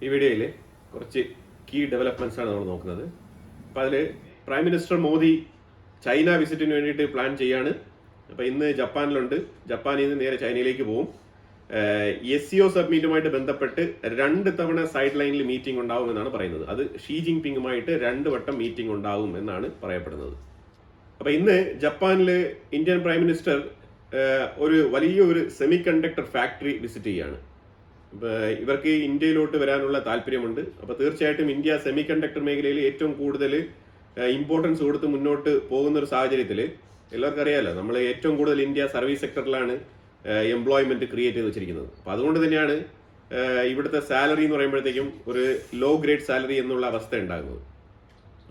ഈ വീഡിയോയിൽ കുറച്ച് കീ ഡെവലപ്മെന്റ്സ് ആണ് നമ്മൾ നോക്കുന്നത്. അപ്പോൾ അതിൽ പ്രൈം മിനിസ്റ്റർ മോദി ചൈന വിസിറ്റിന് വേണ്ടിയിട്ട് പ്ലാൻ ചെയ്യാണ്. അപ്പോൾ ഇന്ന് ജപ്പാനിലുണ്ട്. ജപ്പാനിൽ നിന്ന് നേരെ ചൈനയിലേക്ക് പോകും. SCO സബ്മിറ്റുമായിട്ട് ബന്ധപ്പെട്ട് 2 തവണ സൈഡ് ലൈനിൽ മീറ്റിംഗ് ഉണ്ടാവും എന്നാണ് പറയുന്നത്. അത് ഷീ ജിൻപിങ്ങുമായിട്ട് 2 വട്ടം മീറ്റിംഗ് ഉണ്ടാവും എന്നാണ് പറയപ്പെടുന്നത്. അപ്പോൾ ഇന്ന് ജപ്പാനിൽ ഇന്ത്യൻ പ്രൈം മിനിസ്റ്റർ ഒരു വലിയൊരു സെമി കണ്ടക്ടർ ഫാക്ടറി വിസിറ്റ് ചെയ്യുകയാണ്. ഇവർക്ക് ഇന്ത്യയിലോട്ട് വരാനുള്ള താല്പര്യമുണ്ട്. അപ്പോൾ തീർച്ചയായിട്ടും ഇന്ത്യ സെമി കണ്ടക്ടർ മേഖലയിൽ ഏറ്റവും കൂടുതൽ ഇമ്പോർട്ടൻസ് കൊടുത്ത് മുന്നോട്ട് പോകുന്ന ഒരു സാഹചര്യത്തിൽ എല്ലാവർക്കും അറിയാമല്ലോ, നമ്മൾ ഏറ്റവും കൂടുതൽ ഇന്ത്യ സർവീസ് സെക്ടറിലാണ് എംപ്ലോയ്മെന്റ് ക്രിയേറ്റ് ചെയ്ത് വെച്ചിരിക്കുന്നത്. അപ്പോൾ അതുകൊണ്ട് തന്നെയാണ് ഇവിടുത്തെ സാലറി എന്ന് പറയുമ്പോഴത്തേക്കും ഒരു ലോ ഗ്രേഡ് സാലറി എന്നുള്ള അവസ്ഥ ഉണ്ടാകുന്നത്.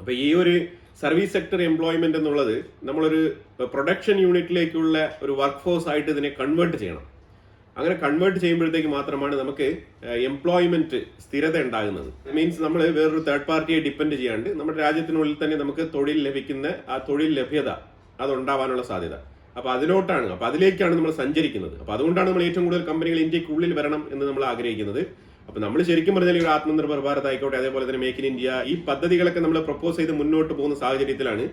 അപ്പോൾ ഈ ഒരു സർവീസ് സെക്ടർ എംപ്ലോയ്മെന്റ് എന്നുള്ളത് നമ്മളൊരു പ്രൊഡക്ഷൻ യൂണിറ്റിലേക്കുള്ള ഒരു വർക്ക് ഫോഴ്സ് ആയിട്ട് ഇതിനെ കൺവേർട്ട് ചെയ്യണം. അങ്ങനെ കൺവേർട്ട് ചെയ്യുമ്പോഴത്തേക്ക് മാത്രമാണ് നമുക്ക് എംപ്ലോയ്മെന്റ് സ്ഥിരത ഉണ്ടാകുന്നത്. മീൻസ് നമ്മൾ വേറൊരു തേർഡ് പാർട്ടിയെ ഡിപ്പെൻഡ് ചെയ്യാണ്ട് നമ്മുടെ രാജ്യത്തിനുള്ളിൽ തന്നെ നമുക്ക് തൊഴിൽ ലഭിക്കുന്ന ആ തൊഴിൽ ലഭ്യത അതുണ്ടാവാനുള്ള സാധ്യത. അപ്പോൾ അതിലോട്ടാണ്, അപ്പോൾ അതിലേക്കാണ് നമ്മൾ സഞ്ചരിക്കുന്നത്. അപ്പോൾ അതുകൊണ്ടാണ് നമ്മൾ ഏറ്റവും കൂടുതൽ കമ്പനികൾ ഇന്ത്യക്കുള്ളിൽ വരണം എന്ന് നമ്മൾ ആഗ്രഹിക്കുന്നത്. അപ്പോൾ നമ്മൾ ശരിക്കും പറഞ്ഞാൽ ഒരു ആത്മനിർഭർ ഭാരത് ആയിക്കോട്ടെ, അതേപോലെ തന്നെ മേക്ക് ഇൻ ഇന്ത്യ, ഈ പദ്ധതികളൊക്കെ നമ്മൾ പ്രപ്പോസ് ചെയ്ത് മുന്നോട്ട് പോകുന്ന സാഹചര്യത്തിലാണ്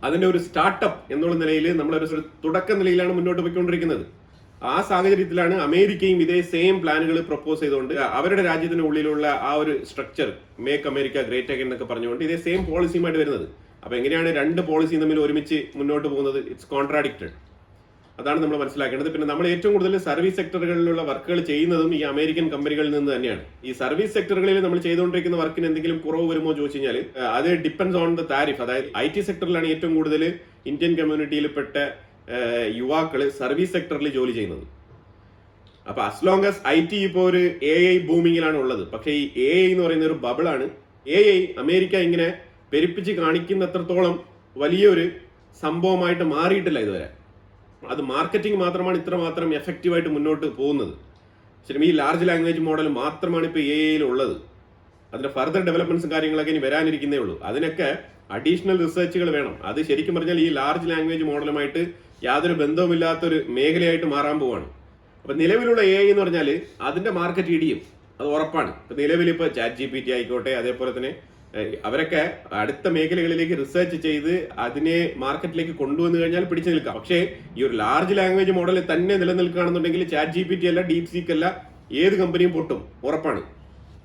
അതിന്റെ ഒരു സ്റ്റാർട്ടപ്പ് എന്നുള്ള നിലയിൽ നമ്മളൊരു തുടക്ക നിലയിലാണ് മുന്നോട്ട് പോയിക്കൊണ്ടിരിക്കുന്നത്. ആ സാഹചര്യത്തിലാണ് അമേരിക്കയും ഇതേ സെയിം പ്ലാനുകൾ പ്രപ്പോസ് ചെയ്തുകൊണ്ട് അവരുടെ രാജ്യത്തിന് ഉള്ളിലുള്ള ആ ഒരു structure make America great again എന്നൊക്കെ പറഞ്ഞുകൊണ്ട് ഇതേ സെയിം പോളിസിയുമായിട്ട് വരുന്നത്. അപ്പൊ എങ്ങനെയാണ് 2 പോളിസിയും തമ്മിൽ ഒരുമിച്ച് മുന്നോട്ട് പോകുന്നത്? ഇറ്റ്സ് കോൺട്രാഡിക്റ്റഡ്. അതാണ് നമ്മൾ മനസ്സിലാക്കേണ്ടത്. പിന്നെ നമ്മൾ ഏറ്റവും കൂടുതൽ സർവീസ് സെക്ടറുകളിലുള്ള വർക്കുകൾ ചെയ്യുന്നതും ഈ അമേരിക്കൻ കമ്പനികളിൽ നിന്ന് തന്നെയാണ്. ഈ സർവീസ് സെക്ടറുകളിൽ നമ്മൾ ചെയ്തുകൊണ്ടിരിക്കുന്ന വർക്കിന് എന്തെങ്കിലും കുറവ് വരുമോ ചോദിച്ചു കഴിഞ്ഞാൽ അത് ഡിപ്പെൻഡ്സ് ഓൺ ദ താരിഫ്. അതായത് IT സെക്ടറിലാണ് ഏറ്റവും കൂടുതൽ ഇന്ത്യൻ കമ്മ്യൂണിറ്റിയിൽപ്പെട്ട യുവാക്കള് സർവീസ് സെക്ടറിൽ ജോലി ചെയ്യുന്നത്. അപ്പൊ അസ് ലോങ് ആസ് IT ഇപ്പോൾ ഒരു AI ബൂമിങ്ങിലാണ് ഉള്ളത്. പക്ഷേ ഈ AI എന്ന് പറയുന്ന ഒരു ബബിളാണ്. AI അമേരിക്ക ഇങ്ങനെ പെരുപ്പിച്ച് കാണിക്കുന്നത്രത്തോളം വലിയൊരു സംഭവമായിട്ട് മാറിയിട്ടില്ല ഇതുവരെ. അത് മാർക്കറ്റിംഗ് മാത്രമാണ് ഇത്രമാത്രം എഫക്റ്റീവായിട്ട് മുന്നോട്ട് പോകുന്നത്. ശരി, ഈ ലാർജ് ലാംഗ്വേജ് മോഡൽ മാത്രമാണ് ഇപ്പോൾ AI ഉള്ളത്. അതിന്റെ ഫർദർ ഡെവലപ്മെന്റ്സും കാര്യങ്ങളൊക്കെ ഇനി വരാനിരിക്കുന്നേ ഉള്ളൂ. അതിനൊക്കെ അഡീഷണൽ റിസർച്ചുകൾ വേണം. അത് ശരിക്കും പറഞ്ഞാൽ ഈ ലാർജ് ലാംഗ്വേജ് മോഡലുമായിട്ട് യാതൊരു ബന്ധവുമില്ലാത്തൊരു മേഖലയായിട്ട് മാറാൻ പോവാണ്. അപ്പൊ നിലവിലുള്ള AI എന്ന് പറഞ്ഞാൽ അതിന്റെ മാർക്കറ്റ് ഇടിയും, അത് ഉറപ്പാണ്. ഇപ്പൊ നിലവിൽ ഇപ്പോൾ ChatGPT ആയിക്കോട്ടെ, അതേപോലെ തന്നെ അവരൊക്കെ അടുത്ത മേഖലകളിലേക്ക് റിസർച്ച് ചെയ്ത് അതിനെ മാർക്കറ്റിലേക്ക് കൊണ്ടുവന്നു കഴിഞ്ഞാൽ പിടിച്ചു നിൽക്കാം. പക്ഷേ ഈ ഒരു ലാർജ് ലാംഗ്വേജ് മോഡൽ തന്നെ നിലനിൽക്കുകയാണെന്നുണ്ടെങ്കിൽ ChatGPT അല്ല, DeepSeek അല്ല, ഏത് കമ്പനിയും പൊട്ടും, ഉറപ്പാണ്.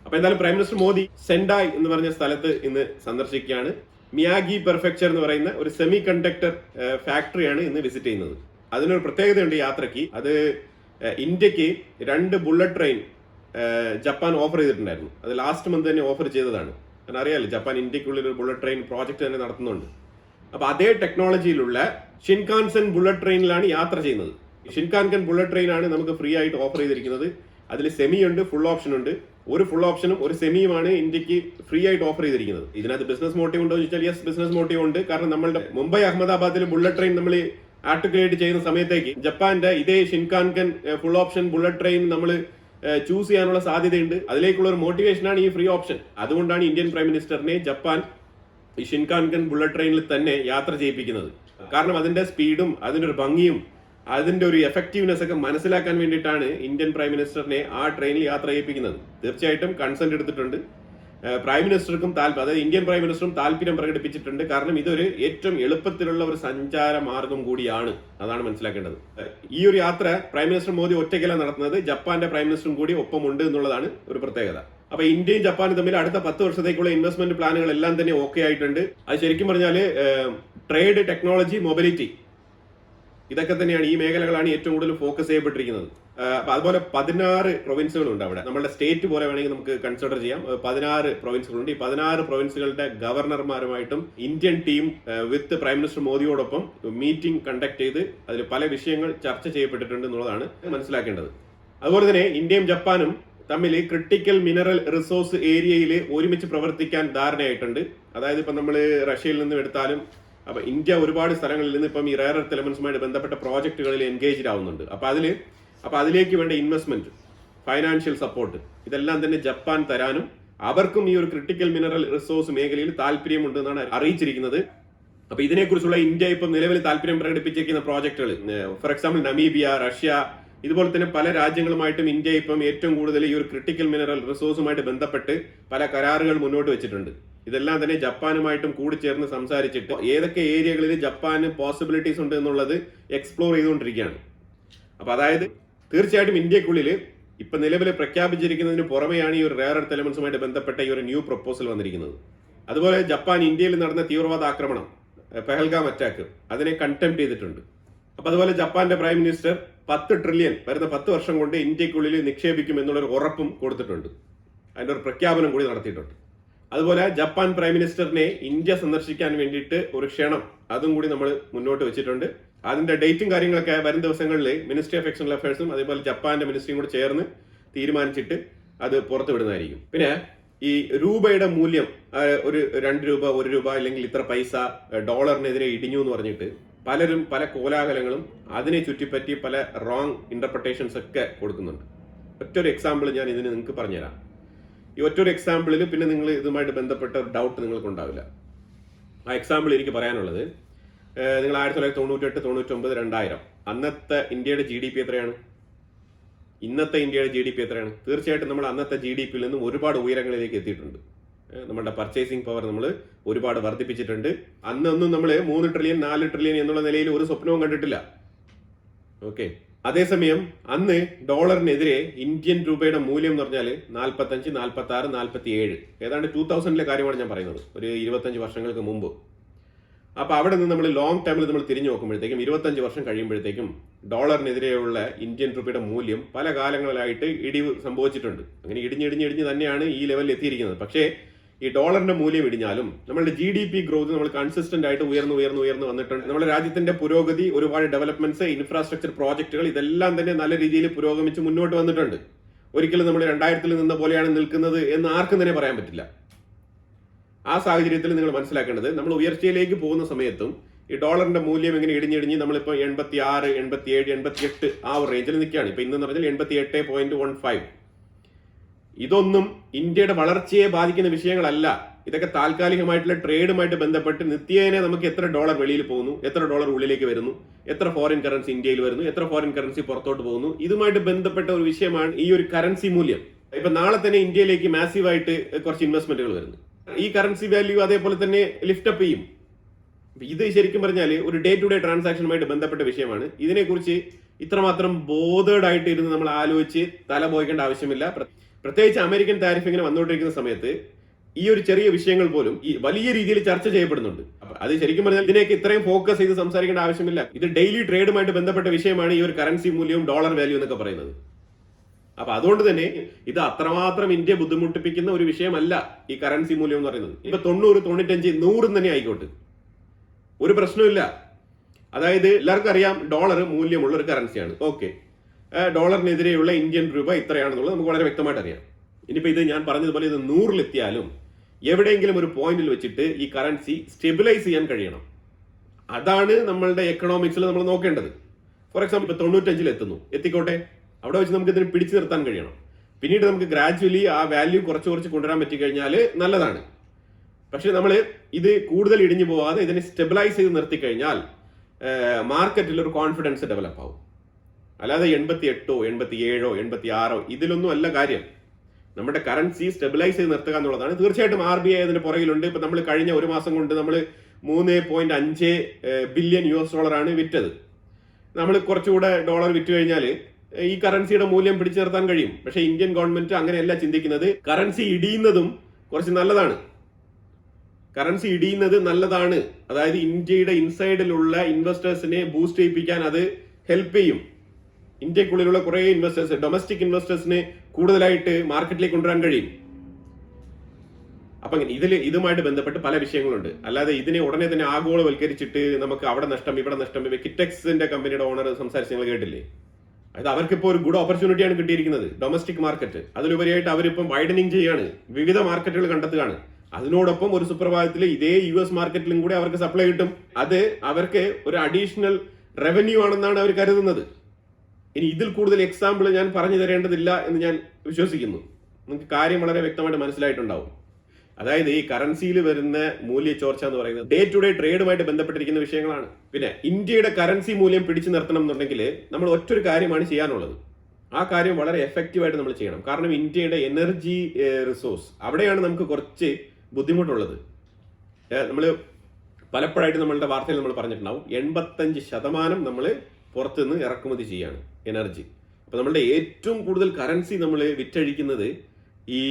അപ്പൊ എന്തായാലും പ്രൈം മിനിസ്റ്റർ മോദി സെൻഡായ് എന്ന് പറഞ്ഞ സ്ഥലത്ത് ഇന്ന് സന്ദർശിക്കുകയാണ്. മിയാഗി പെർഫെക്ചർ എന്ന് പറയുന്ന ഒരു സെമി കണ്ടക്ടർ ഫാക്ടറിയാണ് ഇന്ന് വിസിറ്റ് ചെയ്യുന്നത്. അതിനൊരു പ്രത്യേകതയുണ്ട് യാത്രയ്ക്ക്. അത് ഇന്ത്യക്ക് 2 ബുള്ളറ്റ് ട്രെയിൻ ജപ്പാൻ ഓഫർ ചെയ്തിട്ടുണ്ടായിരുന്നു. അത് ലാസ്റ്റ് മന്ത് തന്നെ ഓഫർ ചെയ്തതാണ്. കാരണം അറിയാമല്ലോ, ജപ്പാൻ ഇന്ത്യക്കുള്ളിൽ ഒരു ബുള്ളറ്റ് ട്രെയിൻ പ്രോജക്റ്റ് തന്നെ നടത്തുന്നുണ്ട്. അപ്പൊ അതേ ടെക്നോളജിയിലുള്ള ഷിൻകാൻസൻ ബുള്ളറ്റ് ട്രെയിനിലാണ് യാത്ര ചെയ്യുന്നത്. ഷിൻകാൻസൻ ബുള്ളറ്റ് ട്രെയിൻ ആണ് നമുക്ക് ഫ്രീ ആയിട്ട് ഓഫർ ചെയ്തിരിക്കുന്നത്. അതിൽ സെമി ഉണ്ട്, ഫുൾ ഓപ്ഷൻ ഉണ്ട്. ഒരു ഫുൾ ഓപ്ഷനും ഒരു സെമിയുമാണ് ഇന്ത്യക്ക് ഫ്രീ ആയിട്ട് ഓഫർ ചെയ്തിരിക്കുന്നത്. ഇതിനകത്ത് ബിസിനസ് മോട്ടീവ് ഉണ്ടോ എന്ന് ചോദിച്ചാൽ യെസ്, ബിസിനസ് മോട്ടീവ് ഉണ്ട്. കാരണം നമ്മളുടെ മുംബൈ അഹമ്മദാബാദിൽ ബുള്ളറ്റ് ട്രെയിൻ നമ്മൾ ആർട്ടിക്കുലേറ്റ് ചെയ്യുന്ന സമയത്തേക്ക് ജപ്പാന്റെ ഇതേ ഷിൻകാൻകൻ ഫുൾ ഓപ്ഷൻ ബുള്ളറ്റ് ട്രെയിൻ നമ്മൾ ചൂസ് ചെയ്യാനുള്ള സാധ്യതയുണ്ട്. അതിലേക്കുള്ള ഒരു മോട്ടിവേഷനാണ് ഈ ഫ്രീ ഓപ്ഷൻ. അതുകൊണ്ടാണ് ഇന്ത്യൻ പ്രൈം മിനിസ്റ്ററിനെ ജപ്പാൻ ഈ ഷിൻകാൻകൻ ബുള്ളറ്റ് ട്രെയിനിൽ തന്നെ യാത്ര ചെയ്യിപ്പിക്കുന്നത്. കാരണം അതിന്റെ സ്പീഡും അതിന്റെ ഒരു ഭംഗിയും അതിന്റെ ഒരു എഫക്റ്റീവ്നെസ് ഒക്കെ മനസ്സിലാക്കാൻ വേണ്ടിയിട്ടാണ് ഇന്ത്യൻ പ്രൈം മിനിസ്റ്ററിനെ ആ ട്രെയിനിൽ യാത്ര ചെയ്യിപ്പിക്കുന്നത്. തീർച്ചയായിട്ടും കൺസെന്റ് എടുത്തിട്ടുണ്ട്. പ്രൈം മിനിസ്റ്റർക്കും അതായത് ഇന്ത്യൻ പ്രൈം മിനിസ്റ്ററും താല്പര്യം പ്രകടിപ്പിച്ചിട്ടുണ്ട്. കാരണം ഇതൊരു ഏറ്റവും എളുപ്പത്തിലുള്ള ഒരു സഞ്ചാര മാർഗം കൂടിയാണ്. അതാണ് മനസ്സിലാക്കേണ്ടത്. ഈ ഒരു യാത്ര പ്രൈം മിനിസ്റ്റർ മോദി ഒറ്റയ്ക്കല്ല നടത്തുന്നത്, ജപ്പാന്റെ പ്രൈം മിനിസ്റ്ററും കൂടി ഒപ്പമുണ്ട് എന്നുള്ളതാണ് ഒരു പ്രത്യേകത. അപ്പൊ ഇന്ത്യയും ജപ്പാനും തമ്മിൽ അടുത്ത 10 വർഷത്തേക്കുള്ള ഇൻവെസ്റ്റ്മെന്റ് പ്ലാനുകൾ എല്ലാം തന്നെ ഓക്കെ ആയിട്ടുണ്ട്. അത് ശരിക്കും പറഞ്ഞാൽ ട്രേഡ്, ടെക്നോളജി, മൊബിലിറ്റി, ഇതൊക്കെ തന്നെയാണ്, ഈ മേഖലകളാണ് ഏറ്റവും കൂടുതൽ ഫോക്കസ് ചെയ്യപ്പെട്ടിരിക്കുന്നത്. അപ്പൊ അതുപോലെ 16 പ്രൊവിൻസുകളുണ്ട് അവിടെ. നമ്മുടെ സ്റ്റേറ്റ് പോലെ വേണമെങ്കിൽ നമുക്ക് കൺസിഡർ ചെയ്യാം. 16 പ്രൊവിൻസുകളുണ്ട്. ഈ 16 പ്രൊവിൻസുകളുടെ ഗവർണർമാരുമായിട്ടും Indian team with prime minister മോദിയോടൊപ്പം മീറ്റിംഗ് കണ്ടക്ട് ചെയ്ത് അതിൽ പല വിഷയങ്ങൾ ചർച്ച ചെയ്യപ്പെട്ടിട്ടുണ്ട് എന്നുള്ളതാണ് മനസ്സിലാക്കേണ്ടത്. അതുപോലെ തന്നെ ഇന്ത്യയും ജപ്പാനും തമ്മിൽ ക്രിട്ടിക്കൽ മിനറൽ റിസോഴ്സ് ഏരിയയിൽ ഒരുമിച്ച് പ്രവർത്തിക്കാൻ ധാരണയായിട്ടുണ്ട്. അതായത് ഇപ്പൊ നമ്മൾ റഷ്യയിൽ നിന്നും എടുത്താലും അപ്പൊ ഇന്ത്യ ഒരുപാട് സ്ഥലങ്ങളിൽ നിന്ന് ഇപ്പം ഈ റയർ എർത്ത് എലമെന്റ്സുമായിട്ട് ബന്ധപ്പെട്ട പ്രോജക്റ്റുകളിൽ എൻഗേജ്ഡ് ആവുന്നുണ്ട്. അപ്പൊ അതിലേക്ക് വേണ്ട ഇൻവെസ്റ്റ്മെന്റ്, ഫൈനാൻഷ്യൽ സപ്പോർട്ട്, ഇതെല്ലാം തന്നെ ജപ്പാൻ തരാനും അവർക്കും ഈ ഒരു ക്രിട്ടിക്കൽ മിനറൽ റിസോഴ്സ് മേഖലയിൽ താല്പര്യമുണ്ട് എന്നാണ് അറിയിച്ചിരിക്കുന്നത്. അപ്പൊ ഇതിനെക്കുറിച്ചുള്ള ഇന്ത്യ ഇപ്പം നിലവിൽ താല്പര്യം പ്രകടിപ്പിച്ചിരിക്കുന്ന പ്രോജക്റ്റുകൾ, ഫോർ എക്സാമ്പിൾ നമീബിയ, റഷ്യ, ഇതുപോലെ തന്നെ പല രാജ്യങ്ങളുമായിട്ടും ഇന്ത്യ ഇപ്പം ഏറ്റവും കൂടുതൽ ഈ ഒരു ക്രിട്ടിക്കൽ മിനറൽ റിസോഴ്സുമായിട്ട് ബന്ധപ്പെട്ട് പല കരാറുകൾ മുന്നോട്ട് വെച്ചിട്ടുണ്ട്. ഇതെല്ലാം തന്നെ ജപ്പാനുമായിട്ടും കൂടി ചേർന്ന് സംസാരിച്ചിട്ട് ഏതൊക്കെ ഏരിയകളിൽ ജപ്പാന് പോസിബിലിറ്റീസ് ഉണ്ട് എന്നുള്ളത് എക്സ്പ്ലോർ ചെയ്തുകൊണ്ടിരിക്കുകയാണ്. അപ്പൊ അതായത് തീർച്ചയായിട്ടും ഇന്ത്യക്കുള്ളിൽ ഇപ്പൊ നിലവിൽ പ്രഖ്യാപിച്ചിരിക്കുന്നതിന് പുറമെയാണ് ഈ ഒരു റെയർ എർത്ത് എലമെന്റ്സുമായിട്ട് ബന്ധപ്പെട്ട ഈ ഒരു ന്യൂ പ്രപ്പോസൽ വന്നിരിക്കുന്നത്. അതുപോലെ ജപ്പാൻ ഇന്ത്യയിൽ നടന്ന തീവ്രവാദ ആക്രമണം, പെഹൽഗാം അറ്റാക്ക്, അതിനെ കണ്ടംപ്റ്റ് ചെയ്തിട്ടുണ്ട്. അപ്പൊ അതുപോലെ ജപ്പാന്റെ പ്രൈം മിനിസ്റ്റർ 10 ട്രില്യൺ വരുന്ന 10 വർഷം കൊണ്ട് ഇന്ത്യക്കുള്ളിൽ നിക്ഷേപിക്കും എന്നുള്ളൊരു ഉറപ്പും കൊടുത്തിട്ടുണ്ട്. അതിന്റെ ഒരു പ്രഖ്യാപനം കൂടി നടത്തിയിട്ടുണ്ട്. അതുപോലെ ജപ്പാൻ പ്രൈം മിനിസ്റ്ററിനെ ഇന്ത്യ സന്ദർശിക്കാൻ വേണ്ടിയിട്ട് ഒരു ക്ഷണം അതും കൂടി നമ്മൾ മുന്നോട്ട് വെച്ചിട്ടുണ്ട്. അതിന്റെ ഡേറ്റും കാര്യങ്ങളൊക്കെ വരും ദിവസങ്ങളിൽ മിനിസ്ട്രി ഓഫ് എക്സ്റ്റേണൽ അഫയേഴ്സും അതേപോലെ ജപ്പാന്റെ മിനിസ്ട്രിയും കൂടി ചേർന്ന് തീരുമാനിച്ചിട്ട് അത് പുറത്തു വിടുന്നതായിരിക്കും. പിന്നെ ഈ രൂപയുടെ മൂല്യം ഒരു 2 രൂപ 1 രൂപ അല്ലെങ്കിൽ ഇത്ര പൈസ ഡോളറിനെതിരെ ഇടിഞ്ഞു എന്ന് പറഞ്ഞിട്ട് പലരും പല കോലാഹലങ്ങളും അതിനെ ചുറ്റിപ്പറ്റി പല റോങ് ഇന്റർപ്രിട്ടേഷൻസ് ഒക്കെ കൊടുക്കുന്നുണ്ട്. ഒറ്റൊരു എക്സാമ്പിൾ ഞാൻ ഇതിന് നിങ്ങൾക്ക് പറഞ്ഞുതരാം. ഈ ഒറ്റൊരു എക്സാമ്പിളിൽ പിന്നെ നിങ്ങൾ ഇതുമായിട്ട് ബന്ധപ്പെട്ട ഒരു ഡൗട്ട് നിങ്ങൾക്ക് ഉണ്ടാവില്ല. ആ എക്സാമ്പിൾ എനിക്ക് പറയാനുള്ളത്, നിങ്ങൾ 1998, 99, 2000 അന്നത്തെ ഇന്ത്യയുടെ GDP എത്രയാണ്? ഇന്നത്തെ ഇന്ത്യയുടെ GDP എത്രയാണ്? തീർച്ചയായിട്ടും നമ്മൾ അന്നത്തെ GDPയിൽ നിന്നും ഒരുപാട് ഉയരങ്ങളിലേക്ക് എത്തിയിട്ടുണ്ട്. നമ്മുടെ പർച്ചേസിംഗ് പവർ നമ്മൾ ഒരുപാട് വർദ്ധിപ്പിച്ചിട്ടുണ്ട്. അന്നൊന്നും നമ്മൾ 3 ട്രില്യൺ 4 ട്രില്യൺ എന്നുള്ള നിലയിൽ ഒരു സ്വപ്നവും കണ്ടിട്ടില്ല. ഓക്കെ, അതേസമയം അന്ന് ഡോളറിനെതിരെ ഇന്ത്യൻ രൂപയുടെ മൂല്യം എന്ന് പറഞ്ഞാൽ 45, 46, 47, ഏതാണ്ട് 2000-ലെ കാര്യമാണ് ഞാൻ പറയുന്നത്, ഒരു 25 വർഷങ്ങൾക്ക് മുമ്പ്. അപ്പൊ അവിടെ നിന്ന് നമ്മൾ ലോങ് ടൈമിൽ നമ്മൾ തിരിഞ്ഞു നോക്കുമ്പോഴത്തേക്കും 25 വർഷം കഴിയുമ്പോഴത്തേക്കും ഡോളറിനെതിരെയുള്ള ഇന്ത്യൻ രൂപയുടെ മൂല്യം പല കാലങ്ങളിലായിട്ട് ഇടിവ് സംഭവിച്ചിട്ടുണ്ട്. അങ്ങനെ ഇടിഞ്ഞിടിഞ്ഞിടിഞ്ഞ് തന്നെയാണ് ഈ ലെവലിൽ എത്തിയിരിക്കുന്നത്. പക്ഷേ ഈ ഡോളറിന്റെ മൂല്യം ഇടിഞ്ഞാലും നമ്മുടെ GDP ഗ്രോത്ത് നമ്മൾ കൺസിസ്റ്റന്റ് ആയിട്ട് ഉയർന്നു വന്നിട്ടുണ്ട്. നമ്മുടെ രാജ്യത്തിന്റെ പുരോഗതി, ഒരുപാട് ഡെവലപ്മെന്റ്സ്, ഇൻഫ്രാസ്ട്രക്ചർ പ്രോജക്റ്റുകൾ, ഇതെല്ലാം തന്നെ നല്ല രീതിയിൽ പുരോഗമിച്ച് മുന്നോട്ട് വന്നിട്ടുണ്ട്. ഒരിക്കലും നമ്മൾ 2000-ൽ നിന്ന പോലെയാണ് നിൽക്കുന്നത് എന്ന് ആർക്കും തന്നെ പറയാൻ പറ്റില്ല. ആ സാഹചര്യത്തിൽ നിങ്ങൾ മനസ്സിലാക്കേണ്ടത്, നമ്മൾ ഉയർച്ചയിലേക്ക് പോകുന്ന സമയത്തും ഈ ഡോളറിന്റെ മൂല്യം എങ്ങനെ ഇടിഞ്ഞിടിഞ്ഞ് നമ്മളിപ്പോൾ 86, 87, 88 ആ ഒരു റേഞ്ചിൽ നിൽക്കുകയാണ്. ഇപ്പൊ ഇന്ന് പറഞ്ഞാൽ 88.15. ഇതൊന്നും ഇന്ത്യയുടെ വളർച്ചയെ ബാധിക്കുന്ന വിഷയങ്ങളല്ല. ഇതൊക്കെ താൽക്കാലികമായിട്ടുള്ള ട്രേഡുമായിട്ട് ബന്ധപ്പെട്ട് നിത്യേന നമുക്ക് എത്ര ഡോളർ വെളിയിൽ പോകുന്നു, എത്ര ഡോളർ ഉള്ളിലേക്ക് വരുന്നു, എത്ര ഫോറിൻ കറൻസി ഇന്ത്യയിൽ വരുന്നു, എത്ര ഫോറിൻ കറൻസി പുറത്തോട്ട് പോകുന്നു, ഇതുമായിട്ട് ബന്ധപ്പെട്ട ഒരു വിഷയമാണ് ഈ ഒരു കറൻസി മൂല്യം. ഇപ്പൊ നാളെ തന്നെ ഇന്ത്യയിലേക്ക് മാസീവായിട്ട് കുറച്ച് ഇൻവെസ്റ്റ്മെന്റുകൾ വരുന്നു. ഈ കറൻസി വാല്യൂ അതേപോലെ തന്നെ ലിഫ്റ്റ് അപ്പ് ചെയ്യും. ഇത് ശരിക്കും പറഞ്ഞാൽ ഒരു ഡേ ടു ഡേ ട്രാൻസാക്ഷനുമായിട്ട് ബന്ധപ്പെട്ട വിഷയമാണ്. ഇതിനെക്കുറിച്ച് ഇത്രമാത്രം ബോധേഡ് ആയിട്ട് ഇരുന്ന് നമ്മൾ ആലോചിച്ച് തല പോയിക്കേണ്ട ആവശ്യമില്ല. പ്രത്യേകിച്ച് അമേരിക്കൻ താരിഫ് ഇങ്ങനെ വന്നുകൊണ്ടിരിക്കുന്ന സമയത്ത് ഈ ഒരു ചെറിയ വിഷയങ്ങൾ പോലും ഈ വലിയ രീതിയിൽ ചർച്ച ചെയ്യപ്പെടുന്നുണ്ട്. അപ്പൊ അത് ശരിക്കും പറഞ്ഞാൽ ഇതിനേക്ക് ഇത്രയും ഫോക്കസ് ചെയ്ത് സംസാരിക്കേണ്ട ആവശ്യമില്ല. ഇത് ഡെയിലി ട്രേഡുമായിട്ട് ബന്ധപ്പെട്ട വിഷയമാണ് ഈ ഒരു കറൻസി മൂല്യവും ഡോളർ വാല്യൂ എന്നൊക്കെ പറയുന്നത്. അപ്പൊ അതുകൊണ്ട് തന്നെ ഇത് അത്രമാത്രം ഇന്ത്യ ബുദ്ധിമുട്ടിപ്പിക്കുന്ന ഒരു വിഷയമല്ല ഈ കറൻസി മൂല്യം എന്ന് പറയുന്നത്. ഇപ്പൊ 90, 95, 100 തന്നെ ആയിക്കോട്ടെ, ഒരു പ്രശ്നമില്ല. അതായത് എല്ലാവർക്കും അറിയാം ഡോളർ മൂല്യമുള്ള ഒരു കറൻസിയാണ്. ഓക്കെ, ഡോളറിനെതിരെയുള്ള ഇന്ത്യൻ രൂപ ഇത്രയാണെന്നുള്ളത് നമുക്ക് വളരെ വ്യക്തമായിട്ട് അറിയാം. ഇനിയിപ്പോ ഇത് ഞാൻ പറഞ്ഞതുപോലെ ഇത് 100-ലെത്തിയാലും എവിടെയെങ്കിലും ഒരു പോയിന്റിൽ വെച്ചിട്ട് ഈ കറൻസി സ്റ്റെബിലൈസ് ചെയ്യാൻ കഴിയണം. അതാണ് നമ്മളുടെ എക്കണോമിക്സിൽ നമ്മൾ നോക്കേണ്ടത്. ഫോർ എക്സാമ്പിൾ ഇപ്പൊ 95-ൽ എത്തിക്കോട്ടെ, അവിടെ വെച്ച് നമുക്ക് ഇതിനെ പിടിച്ചു നിർത്താൻ കഴിയണം. പിന്നീട് നമുക്ക് ഗ്രാജുവലി ആ വാല്യൂ കുറച്ച് കൊണ്ടുവരാൻ പറ്റിക്കഴിഞ്ഞാൽ നല്ലതാണ്. പക്ഷെ നമ്മൾ ഇത് കൂടുതൽ ഇടിഞ്ഞു പോവാതെ ഇതിനെ സ്റ്റെബിലൈസ് ചെയ്ത് നിർത്തിക്കഴിഞ്ഞാൽ മാർക്കറ്റിൽ ഒരു കോൺഫിഡൻസ് ഡെവലപ്പ് ആവും. അല്ലാതെ 88, 87, 86 ഇതിലൊന്നും അല്ല കാര്യം. നമ്മുടെ കറൻസി സ്റ്റെബിലൈസ് ചെയ്ത് നിർത്തുക എന്നുള്ളതാണ്. തീർച്ചയായിട്ടും RBI അതിന്റെ പുറകിലുണ്ട്. ഇപ്പൊ നമ്മൾ കഴിഞ്ഞ ഒരു മാസം കൊണ്ട് നമ്മൾ 3.5 ബില്യൺ US ഡോളറാണ് വിറ്റത്. നമ്മൾ കുറച്ചുകൂടെ ഡോളർ വിറ്റ് കഴിഞ്ഞാൽ ഈ കറൻസിയുടെ മൂല്യം പിടിച്ചു നിർത്താൻ കഴിയും. പക്ഷെ ഇന്ത്യൻ ഗവൺമെന്റ് അങ്ങനെയല്ല ചിന്തിക്കുന്നത്. കറൻസി ഇടിയുന്നതും കുറച്ച് നല്ലതാണ്. കറൻസി ഇടിയുന്നത് നല്ലതാണ്. അതായത് ഇന്ത്യയുടെ ഇൻസൈഡിലുള്ള ഇൻവെസ്റ്റേഴ്സിനെ ബൂസ്റ്റ് ചെയ്യിപ്പിക്കാൻ അത് ഹെൽപ്പ് ചെയ്യും. ഇന്ത്യക്കുള്ളിലുള്ള കുറെ ഇൻവെസ്റ്റേഴ്സ്, ഡൊമസ്റ്റിക് ഇൻവെസ്റ്റേഴ്സിനെ കൂടുതലായിട്ട് മാർക്കറ്റിലേക്ക് കൊണ്ടുവരാൻ കഴിയും. അപ്പൊ ഇതുമായിട്ട് ബന്ധപ്പെട്ട് പല വിഷയങ്ങളുണ്ട്. അല്ലാതെ ഇതിനെ ഉടനെ തന്നെ ആഗോളവൽക്കരിച്ചിട്ട് നമുക്ക് അവിടെ നഷ്ടം ഇവിടെ നഷ്ടം. കിറ്റെക്സിന്റെ കമ്പനിയുടെ ഓണർ സംസാരിച്ച് നിങ്ങൾ കേട്ടില്ലേ? അതായത് അവർക്കിപ്പോ ഒരു ഗുഡ് ഓപ്പർച്യൂണിറ്റിയാണ് കിട്ടിയിരിക്കുന്നത്, ഡൊമസ്റ്റിക് മാർക്കറ്റ്. അതിലുപരിയായിട്ട് അവരിപ്പം വൈഡനിങ് ചെയ്യാണ്, വിവിധ മാർക്കറ്റുകൾ കണ്ടെത്തുകയാണ്. അതിനോടൊപ്പം ഒരു സുപ്രഭാതത്തിൽ ഇതേ US മാർക്കറ്റിലും കൂടെ അവർക്ക് സപ്ലൈ കിട്ടും. അത് അവർക്ക് ഒരു അഡീഷണൽ റവന്യൂ ആണെന്നാണ് അവർ കരുതുന്നത്. ഇനി ഇതിൽ കൂടുതൽ എക്സാമ്പിൾ ഞാൻ പറഞ്ഞു തരേണ്ടതില്ല എന്ന് ഞാൻ വിശ്വസിക്കുന്നു. നിങ്ങൾക്ക് കാര്യം വളരെ വ്യക്തമായിട്ട് മനസ്സിലായിട്ടുണ്ടാവും. അതായത് ഈ കറൻസിയിൽ വരുന്ന മൂല്യച്ചോർച്ച എന്ന് പറയുന്നത് ഡേ ടു ഡേ ട്രേഡുമായിട്ട് ബന്ധപ്പെട്ടിരിക്കുന്ന വിഷയങ്ങളാണ്. പിന്നെ ഇന്ത്യയുടെ കറൻസി മൂല്യം പിടിച്ചു നിർത്തണം എന്നുണ്ടെങ്കിൽ നമ്മൾ ഒറ്റൊരു കാര്യമാണ് ചെയ്യാനുള്ളത്. ആ കാര്യം വളരെ എഫക്റ്റീവായിട്ട് നമ്മൾ ചെയ്യണം. കാരണം ഇന്ത്യയുടെ എനർജി റിസോഴ്സ് അവിടെയാണ് നമുക്ക് കുറച്ച് ബുദ്ധിമുട്ടുള്ളത്. നമ്മൾ പലപ്പോഴായിട്ട് നമ്മളുടെ വാർത്തയിൽ നമ്മൾ പറഞ്ഞിട്ടുണ്ടാവും 85% നമ്മൾ പുറത്തുനിന്ന് ഇറക്കുമതി ചെയ്യാണ് എനർജി. അപ്പോൾ നമ്മളുടെ ഏറ്റവും കൂടുതൽ കറൻസി നമ്മൾ വിറ്റഴിക്കുന്നത് ഈ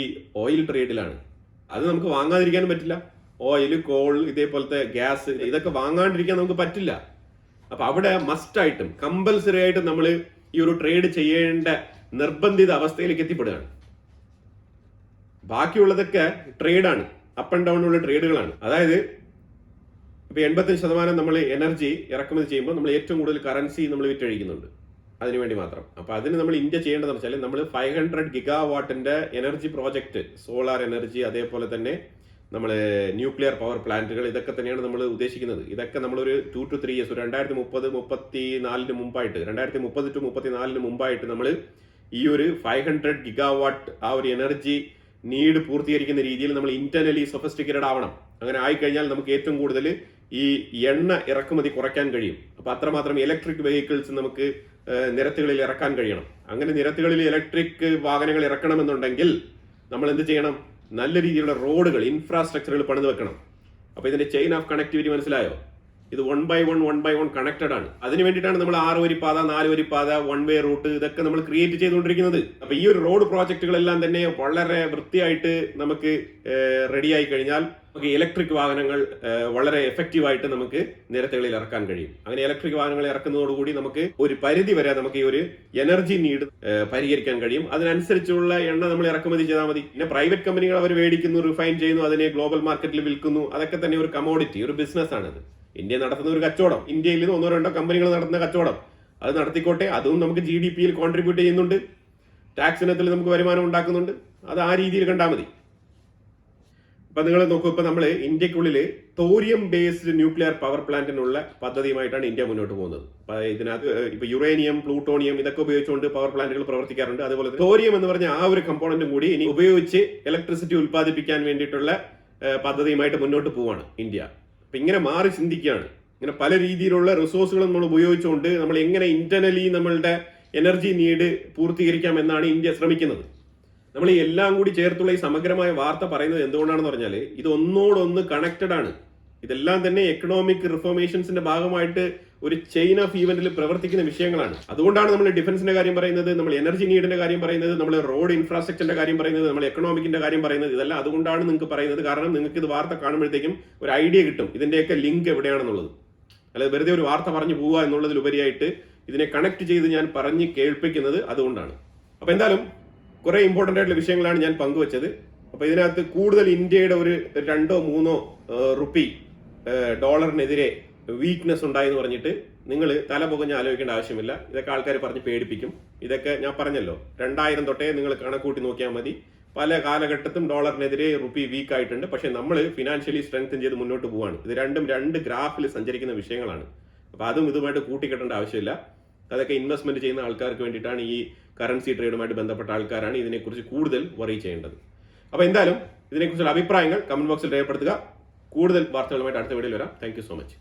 ഓയിൽ ട്രേഡിലാണ്. അത് നമുക്ക് വാങ്ങാതിരിക്കാനും പറ്റില്ല. ഓയിൽ, കോൾ, ഇതേപോലത്തെ ഗ്യാസ് ഇതൊക്കെ വാങ്ങാണ്ടിരിക്കാൻ നമുക്ക് പറ്റില്ല. അപ്പൊ അവിടെ മസ്റ്റായിട്ടും കമ്പൽസറി ആയിട്ടും നമ്മൾ ഈ ഒരു ട്രേഡ് ചെയ്യേണ്ട നിർബന്ധിത അവസ്ഥയിലേക്ക് എത്തിപ്പെടുകയാണ്. ബാക്കിയുള്ളതൊക്കെ ട്രേഡാണ്, അപ്പ് ആൻഡ് ഡൗൺ ഉള്ള ട്രേഡുകളാണ്. അതായത് ഇപ്പൊ 85% നമ്മൾ എനർജി ഇറക്കുമതി ചെയ്യുമ്പോൾ നമ്മൾ ഏറ്റവും കൂടുതൽ കറൻസി നമ്മൾ വിറ്റഴിക്കുന്നുണ്ട് അതിനുവേണ്ടി മാത്രം. അപ്പൊ അതിന് നമ്മൾ ഇന്ത്യ ചെയ്യേണ്ടതെന്ന് വെച്ചാൽ നമ്മൾ 500 ഗിഗാവാട്ടിന്റെ എനർജി പ്രോജക്റ്റ്, സോളാർ എനർജി, അതേപോലെ തന്നെ നമ്മൾ ന്യൂക്ലിയർ പവർ പ്ലാന്റുകൾ, ഇതൊക്കെ തന്നെയാണ് നമ്മൾ ഉദ്ദേശിക്കുന്നത്. ഇതൊക്കെ നമ്മളൊരു 2 to 3 years 2030-34 മുമ്പായിട്ട് 2030 to 34 മുമ്പായിട്ട് നമ്മൾ ഈ ഒരു 500 ഗിഗാവാട്ട് ആ ഒരു എനർജി നീഡ് പൂർത്തീകരിക്കുന്ന രീതിയിൽ നമ്മൾ ഇന്റർണലി സൊഫിസ്റ്റിക്കേറ്റഡ് ആവണം. അങ്ങനെ ആയിക്കഴിഞ്ഞാൽ നമുക്ക് ഏറ്റവും കൂടുതൽ ഈ എണ്ണ ഇറക്കുമതി കുറയ്ക്കാൻ കഴിയും. അപ്പൊ അത്രമാത്രം ഇലക്ട്രിക് വെഹിക്കിൾസ് നമുക്ക് നിരത്തുകളിൽ ഇറക്കാൻ കഴിയണം. അങ്ങനെ നിരത്തുകളിൽ ഇലക്ട്രിക് വാഹനങ്ങൾ ഇറക്കണമെന്നുണ്ടെങ്കിൽ നമ്മൾ എന്ത് ചെയ്യണം? നല്ല രീതിയിലുള്ള റോഡുകൾ, ഇൻഫ്രാസ്ട്രക്ചറുകൾ പണിത് വെക്കണം. അപ്പൊ ഇതിന്റെ ചെയിൻ ഓഫ് കണക്ടിവിറ്റി മനസ്സിലായോ? ഇത് 1 by 1 കണക്റ്റഡ് ആണ്. അതിന് വേണ്ടിയിട്ടാണ് നമ്മൾ 6 വരിപ്പാത, 4 വരിപ്പാത, 1 way റൂട്ട് ഇതൊക്കെ നമ്മൾ ക്രിയേറ്റ് ചെയ്തുകൊണ്ടിരിക്കുന്നത്. അപ്പൊ ഈ ഒരു റോഡ് പ്രോജക്റ്റുകളെല്ലാം തന്നെ വളരെ വൃത്തിയായിട്ട് നമുക്ക് റെഡിയായി കഴിഞ്ഞാൽ നമുക്ക് ഇലക്ട്രിക് വാഹനങ്ങൾ വളരെ എഫക്റ്റീവായിട്ട് നമുക്ക് നിരത്തുകളിൽ ഇറക്കാൻ കഴിയും. അങ്ങനെ ഇലക്ട്രിക് വാഹനങ്ങൾ ഇറക്കുന്നതോടുകൂടി നമുക്ക് ഒരു പരിധി വരെ നമുക്ക് ഈ ഒരു എനർജി നീഡ് പരിഹരിക്കാൻ കഴിയും. അതിനനുസരിച്ചുള്ള എണ്ണ നമ്മൾ ഇറക്കുമതി ചെയ്താൽ മതി. പിന്നെ പ്രൈവറ്റ് കമ്പനികൾ അവർ മേടിക്കുന്നു, റിഫൈൻ ചെയ്യുന്നു, അതിനെ ഗ്ലോബൽ മാർക്കറ്റിൽ വിൽക്കുന്നു. അതൊക്കെ തന്നെ ഒരു കമോഡിറ്റി, ഒരു ബിസിനസ് ആണിത്. ഇന്ത്യ നടത്തുന്ന ഒരു കച്ചവടം, ഇന്ത്യയിൽ നിന്ന് 1-2 കമ്പനികൾ നടത്തുന്ന കച്ചവടം, അത് നടത്തിക്കോട്ടെ. അതും നമുക്ക് GDP-യിൽ കോൺട്രിബ്യൂട്ട് ചെയ്യുന്നുണ്ട്, ടാക്സ് ഇനത്തിൽ നമുക്ക് വരുമാനം ഉണ്ടാക്കുന്നുണ്ട്. അത് ആ രീതിയിൽ കണ്ടാൽ മതി. ഇപ്പൊ നിങ്ങൾ നോക്കൂ, ഇപ്പൊ നമ്മൾ ഇന്ത്യക്കുള്ളിൽ തോരിയം ബേസ്ഡ് ന്യൂക്ലിയർ പവർ പ്ലാന്റിനുള്ള പദ്ധതിയുമായിട്ടാണ് ഇന്ത്യ മുന്നോട്ട് പോകുന്നത്. അപ്പൊ ഇതിനകത്ത് ഇപ്പൊ യുറേനിയം, പ്ലൂട്ടോണിയം ഇതൊക്കെ ഉപയോഗിച്ചുകൊണ്ട് പവർ പ്ലാന്റുകൾ പ്രവർത്തിക്കാറുണ്ട്. അതുപോലെ തോരിയം എന്ന് പറഞ്ഞ ആ ഒരു കമ്പോണന്റും കൂടി ഇനി ഉപയോഗിച്ച് ഇലക്ട്രിസിറ്റി ഉൽപ്പാദിപ്പിക്കാൻ വേണ്ടിയിട്ടുള്ള പദ്ധതിയുമായിട്ട് മുന്നോട്ട് പോവാണ് ഇന്ത്യ. അപ്പൊ ഇങ്ങനെ മാറി ചിന്തിക്കുകയാണ്. ഇങ്ങനെ പല രീതിയിലുള്ള റിസോഴ്സുകൾ നമ്മൾ ഉപയോഗിച്ചുകൊണ്ട് നമ്മൾ എങ്ങനെ ഇന്റർണലി നമ്മളുടെ എനർജി നീഡ് പൂർത്തീകരിക്കാം എന്നാണ് ഇന്ത്യ ശ്രമിക്കുന്നത്. നമ്മൾ ഈ എല്ലാം കൂടി ചേർത്തുള്ള ഈ സമഗ്രമായ വാർത്ത പറയുന്നത് എന്തുകൊണ്ടാണെന്ന് പറഞ്ഞാൽ ഇത് ഒന്നോടൊന്ന് കണക്റ്റഡ് ആണ്. ഇതെല്ലാം തന്നെ എക്കണോമിക് റിഫോർമേഷൻസിന്റെ ഭാഗമായിട്ട് ഒരു ചെയിൻ ഓഫ് ഈവന്റിൽ പ്രവർത്തിക്കുന്ന വിഷയങ്ങളാണ്. അതുകൊണ്ടാണ് നമ്മൾ ഡിഫൻസിന്റെ കാര്യം പറയുന്നത്, നമ്മൾ എനർജി നീഡിന്റെ കാര്യം പറയുന്നത്, നമ്മൾ റോഡ് ഇൻഫ്രാസ്ട്രക്ചറിന്റെ കാര്യം പറയുന്നത്, നമ്മൾ എക്കണോമിക്കിന്റെ കാര്യം പറയുന്നത്. ഇതെല്ലാം അതുകൊണ്ടാണ് നിങ്ങൾക്ക് പറയുന്നത്. കാരണം നിങ്ങൾക്ക് ഇത് വാർത്ത കാണുമ്പോഴത്തേക്കും ഒരു ഐഡിയ കിട്ടും ഇതിന്റെയൊക്കെ ലിങ്ക് എവിടെയാണെന്നുള്ളത്. അല്ലാതെ വെറുതെ ഒരു വാർത്ത പറഞ്ഞു പോവുക എന്നുള്ളതിലുപരിയായിട്ട് ഇതിനെ കണക്ട് ചെയ്ത് ഞാൻ പറഞ്ഞ് കേൾപ്പിക്കുന്നത് അതുകൊണ്ടാണ്. അപ്പൊ എന്തായാലും കുറെ ഇമ്പോർട്ടന്റ് ആയിട്ടുള്ള വിഷയങ്ങളാണ് ഞാൻ പങ്കുവച്ചത്. അപ്പൊ ഇതിനകത്ത് കൂടുതൽ ഇന്ത്യയുടെ ഒരു 2-3 റുപ്പി ഡോളറിനെതിരെ വീക്ക്നെസ് ഉണ്ടായി എന്ന് പറഞ്ഞിട്ട് നിങ്ങൾ തല പുകഞ്ഞ് ആലോചിക്കേണ്ട ആവശ്യമില്ല. ഇതൊക്കെ ആൾക്കാർ പറഞ്ഞ് പേടിപ്പിക്കും. ഇതൊക്കെ ഞാൻ പറഞ്ഞല്ലോ, 2000 തൊട്ടേ നിങ്ങൾ കണക്കൂട്ടി നോക്കിയാൽ മതി. പല കാലഘട്ടത്തും ഡോളറിനെതിരെ റുപ്പി വീക്ക് ആയിട്ടുണ്ട്. പക്ഷെ നമ്മൾ ഫിനാൻഷ്യലി സ്ട്രെങ്തൻ ചെയ്ത് മുന്നോട്ട് പോവാണ്. ഇത് രണ്ടും 2 ഗ്രാഫിൽ സഞ്ചരിക്കുന്ന വിഷയങ്ങളാണ്. അപ്പൊ അതും ഇതുമായിട്ട് കൂട്ടിക്കെട്ടേണ്ട ആവശ്യമില്ല. അതൊക്കെ ഇൻവെസ്റ്റ്മെന്റ് ചെയ്യുന്ന ആൾക്കാർക്ക് വേണ്ടിയിട്ടാണ്. ഈ കറൻസി ട്രേഡുമായിട്ട് ബന്ധപ്പെട്ട ആൾക്കാരാണ് ഇതിനെക്കുറിച്ച് കൂടുതൽ വറി ചെയ്യേണ്ടത്. അപ്പൊ എന്തായാലും ഇതിനെക്കുറിച്ചുള്ള അഭിപ്രായങ്ങൾ കമന്റ് ബോക്സിൽ രേഖപ്പെടുത്തുക. കൂടുതൽ വാർത്തകളുമായിട്ട് അടുത്ത വീഡിയോയിൽ വരാം. Thank you so much.